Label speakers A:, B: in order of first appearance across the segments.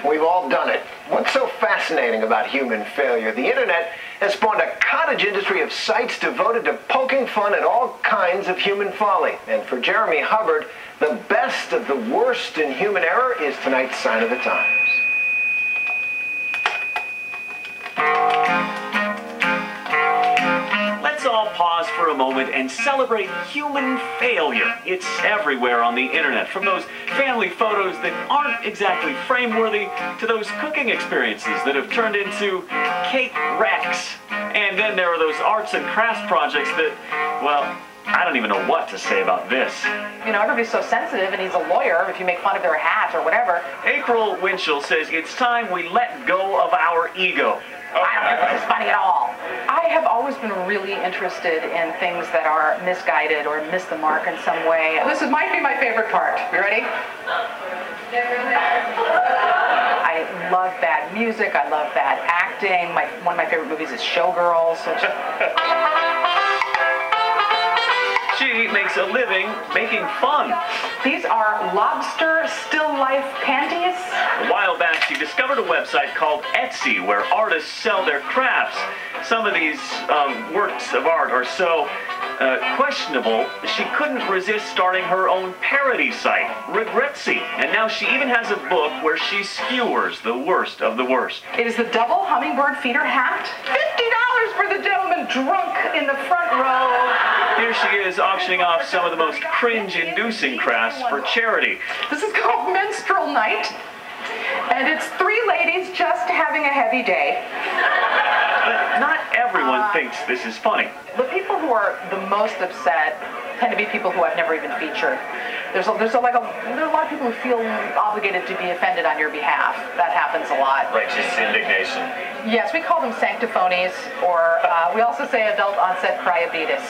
A: We've all done it. What's so fascinating about human failure? The internet has spawned a cottage industry of sites devoted to poking fun at all kinds of human folly. And for Jeremy Hubbard, the best of the worst in human error is tonight's Sign of the Times.
B: Let's all pause for a moment and celebrate human failure. It's everywhere on the internet, from those family photos that aren't exactly frame-worthy to those cooking experiences that have turned into cake wrecks. And then there are those arts and crafts projects that, well, I don't even know what to say about this.
C: You know, everybody's so sensitive, and he's a lawyer if you make fun of their hat or whatever.
B: April Winchell says it's time we let go of our ego.
C: I don't think this is funny at all. I have always been really interested in things that are misguided or miss the mark in some way. This might be my favorite part. You ready? I love bad music. I love bad acting. One of my favorite movies is Showgirls.
B: She makes a living making fun.
C: These are lobster still life panties.
B: A while back, she discovered a website called Etsy where artists sell their crafts. Some of these works of art are so questionable, she couldn't resist starting her own parody site, Regretsy. And now she even has a book where she skewers the worst of the worst.
C: It is the double hummingbird feeder hat. $50 for the gentleman drunk in the front row.
B: Here she is auctioning off some of the most cringe-inducing crafts for charity.
C: This is called Menstrual Night, and it's three ladies just having a heavy day.
B: But not everyone thinks this is funny.
C: The people who are the most upset tend to be people who I've never even featured. There are a lot of people who feel obligated to be offended on your behalf. That happens a lot.
D: Righteous indignation.
C: Yes, we call them sanctophonies, or we also say adult onset cryobetis.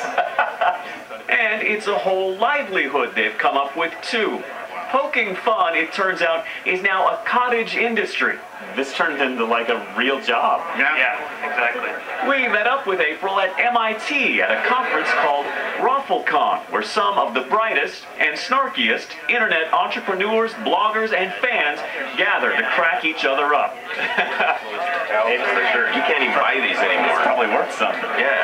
B: And it's a whole livelihood they've come up with, too. Poking fun, it turns out, is now a cottage industry.
D: This turned into like a real job.
B: Yeah, exactly. We met up with April at MIT at a conference called RaffleCon, where some of the brightest and snarkiest internet entrepreneurs, bloggers, and fans gather to crack each other up.
D: It's for sure. You can't even buy these anymore. It's probably worth something. Yeah.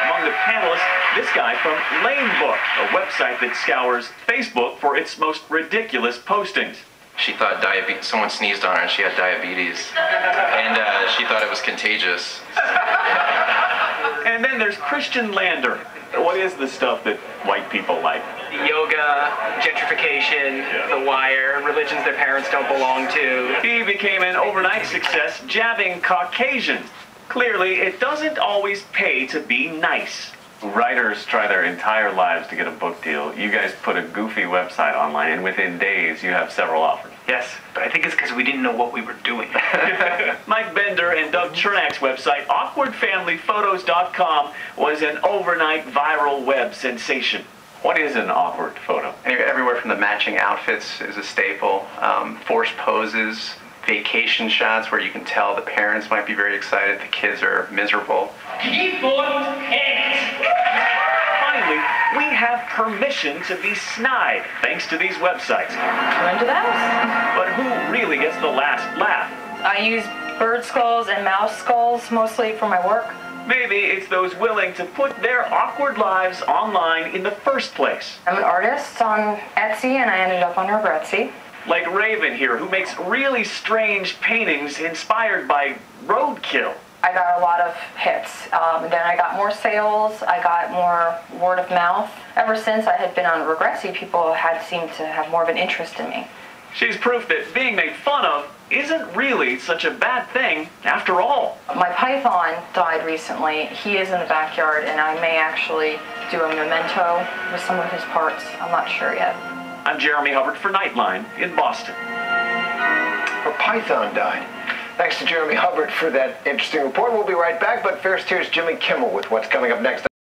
B: Among the panelists, this guy from Lamebook, a website that scours Facebook for its most ridiculous postings.
E: She thought someone sneezed on her and she had diabetes. And she thought it was contagious.
B: And then there's Christian Lander. What is the stuff that white people like?
F: Yoga, gentrification, The Wire, religions their parents don't belong to.
B: He became an overnight success jabbing Caucasians. Clearly, it doesn't always pay to be nice.
G: Writers try their entire lives to get a book deal. You guys put a goofy website online, and within days, you have several offers.
F: Yes, but I think it's because we didn't know what we were doing.
B: Mike Bender and Doug Chernak's website, awkwardfamilyphotos.com, was an overnight viral web sensation.
G: What is an awkward photo?
H: Everywhere from the matching outfits is a staple, forced poses, vacation shots where you can tell the parents might be very excited, the kids are miserable.
B: Finally, we have permission to be snide thanks to these websites.
I: You into that?
B: But who really gets the last laugh?
I: I use bird skulls and mouse skulls mostly for my work.
B: Maybe it's those willing to put their awkward lives online in the first place.
I: I'm an artist on Etsy, and I ended up on Regretsy.
B: Like Raven here, who makes really strange paintings inspired by roadkill.
I: I got a lot of hits. Then I got more sales. I got more word of mouth. Ever since I had been on Regretsy, people had seemed to have more of an interest in me.
B: She's proof that being made fun of isn't really such a bad thing after all.
I: My python died recently. He is in the backyard, and I may actually do a memento with some of his parts. I'm not sure yet.
B: I'm Jeremy Hubbard for Nightline in Boston.
A: Her python died. Thanks to Jeremy Hubbard for that interesting report. We'll be right back, but first here's Jimmy Kimmel with what's coming up next.